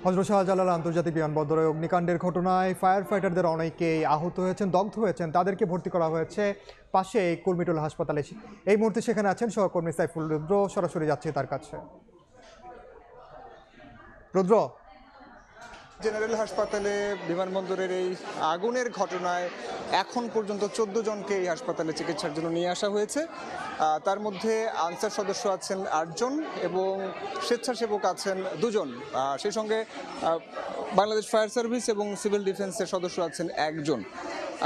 হযরত শাহজালাল আন্তর্জাতিক বিমানবন্দরে অগ্নিকাণ্ডের ঘটনায় ফায়ার ফাইটারদের অনেকেই আহত হয়েছেন, দগ্ধ হয়েছেন। তাদেরকে ভর্তি করা হয়েছে পাশে কুর্মিটোলা হাসপাতালে। এই মুহূর্তে সেখানে আছেন সহকর্মী সাইফুল রুদ্র। সরাসরি যাচ্ছে তার কাছে। রুদ্র, জেনারেল হাসপাতালে বিমানবন্দরের এই আগুনের ঘটনায় এখন পর্যন্ত 14 জনকে এই হাসপাতালে চিকিৎসার জন্য নিয়ে আসা হয়েছে। তার মধ্যে আনসার সদস্য আছেন 8 জন এবং স্বেচ্ছাসেবক আছেন 2 জন। সেই সঙ্গে বাংলাদেশ ফায়ার সার্ভিস এবং সিভিল ডিফেন্সের সদস্য আছেন 1 জন।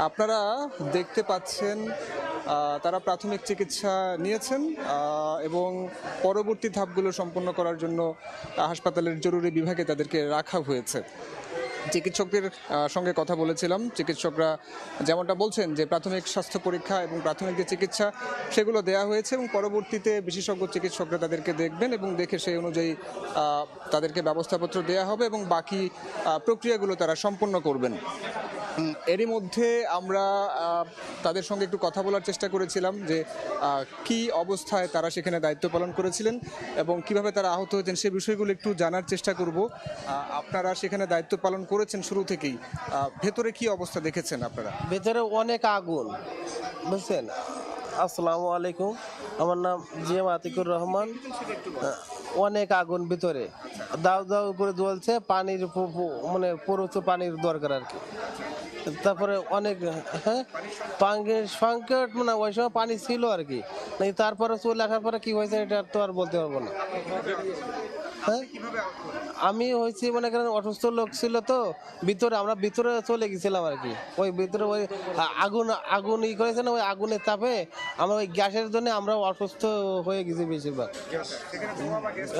আপনারা দেখতে পাচ্ছেন তারা প্রাথমিক চিকিৎসা নিয়েছেন এবং পরবর্তী ধাপগুলো সম্পন্ন করার জন্য হাসপাতালের জরুরি বিভাগে তাদেরকে রাখা হয়েছে। চিকিৎসকদের সঙ্গে কথা বলেছিলাম। চিকিৎসকরা যেমনটা বলছেন যে প্রাথমিক স্বাস্থ্য পরীক্ষা এবং প্রাথমিক যে চিকিৎসা সেগুলো দেওয়া হয়েছে এবং পরবর্তীতে বিশেষজ্ঞ চিকিৎসকরা তাদেরকে দেখবেন এবং দেখে সেই অনুযায়ী তাদেরকে ব্যবস্থাপত্র দেওয়া হবে এবং বাকি প্রক্রিয়াগুলো তারা সম্পন্ন করবেন। এরই মধ্যে আমরা তাদের সঙ্গে একটু কথা বলার চেষ্টা করেছিলাম যে কি অবস্থায় তারা সেখানে দায়িত্ব পালন করেছিলেন এবং কিভাবে তারা আহত হয়েছেন সে বিষয়গুলো একটু জানার চেষ্টা করব। আপনারা সেখানে দায়িত্ব পালন করেছেন শুরু থেকেই, ভেতরে কি অবস্থা দেখেছেন আপনারা? ভেতরে অনেক আগুন, বুঝছেন। আসসালামু আলাইকুম, আমার নাম জিএম আতিকুর রহমান। অনেক আগুন ভিতরে, দাও দাও করে জ্বলছে, পানির মানে প্রচুর পানির দরকার আর কি। তারপরে অনেক সংকট, মানে ওই সময় পানি ছিল আর কি। তারপরে চলে আসার পরে কি হয়েছে এটা তো আর বলতে পারবো না। হ্যাঁ, আমি হয়েছি মনে করেন অসুস্থ লোক ছিল তো ভিতরে, আমরা ভিতরে চলে গেছিলাম আর কি। ওই ভিতরে ওই আগুন করেছে না, ওই আগুনের তাপে আমরা ওই গ্যাসের জন্য আমরা অসুস্থ হয়ে গেছি বেশিরভাগ।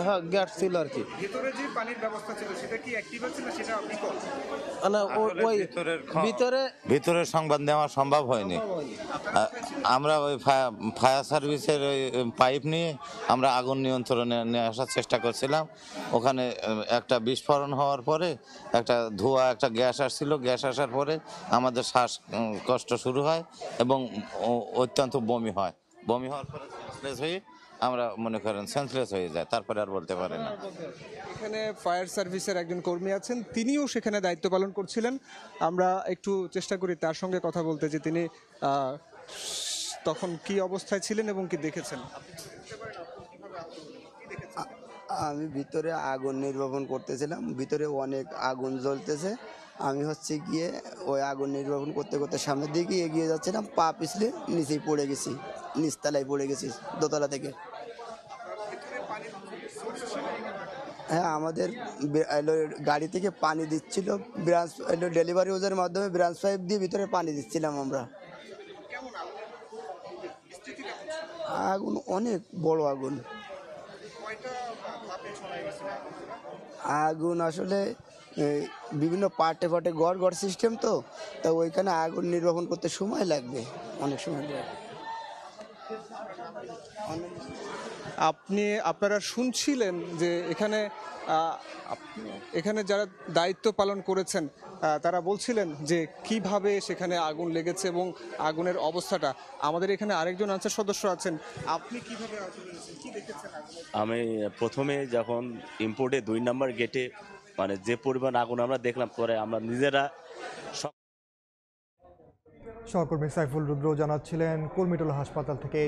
হ্যাঁ, গ্যাস ছিল আর কি। না, ওই ভিতরে সংবাদ নেওয়া সম্ভব হয়নি। আমরা ওই ফায়ার সার্ভিসের ওই পাইপ নিয়ে আমরা আগুন নিয়ন্ত্রণে নিয়ে আসার চেষ্টা করছিলাম। ওখানে একটা বিস্ফোরণ হওয়ার পরে একটা ধোঁয়া, একটা গ্যাস আসছিল। গ্যাস আসার পরে আমাদের শ্বাসকষ্ট শুরু হয় এবং অত্যন্ত বমি হয়। বমি হওয়ার পরে সেন্সলেস হয়ে আমরা মনে করেন সেন্সলেস হয়ে যায়, তারপরে আর বলতে পারি না। এখানে ফায়ার সার্ভিসের একজন কর্মী আছেন, তিনিও সেখানে দায়িত্ব পালন করছিলেন। আমরা একটু চেষ্টা করি তার সঙ্গে কথা বলতে যে তিনি তখন কি অবস্থায় ছিলেন এবং কি দেখেছেন। আমি ভিতরে আগুন নির্বাপন করতেছিলাম, ভিতরে অনেক আগুন জ্বলতেছে। আমি গিয়ে ওই আগুন নির্বাপন করতে করতে সামনের দিকে এগিয়ে যাচ্ছিলাম, পা পিছলে নিচেই পড়ে গেছি, নিচতলায় পড়ে গেছি দোতলা থেকে। হ্যাঁ, আমাদের গাড়ি থেকে পানি দিচ্ছিল, ব্রাঞ্চ ডেলিভারি ওজের মাধ্যমে ব্রাঞ্চ পাইপ দিয়ে ভিতরে পানি দিচ্ছিলাম আমরা। আগুন অনেক বড় আগুন। আগুন আসলে বিভিন্ন পার্টে গড় সিস্টেম তো, তা ওইখানে আগুন নির্বাপন করতে সময় লাগবে, অনেক সময় লাগবে। আপনারা শুনছিলেন যে এখানে যারা দায়িত্ব পালন করেছেন তারা বলছিলেন যে কিভাবে সেখানে আগুন লেগেছে এবং আগুনের অবস্থাটা। আমাদের এখানে আরেকজন আনসার সদস্য আছেন, আপনি কিভাবে কি দেখেছেন? আমি প্রথমে যখন ইম্পোর্টে 2 নম্বর গেটে মানে যে পরিমাণ আগুন আমরা দেখলাম, পরে আমরা নিজেরা সহকর্মী সাইফুল রুদ্র জানাচ্ছিলেন কুর্মিটোলা হাসপাতাল থেকে।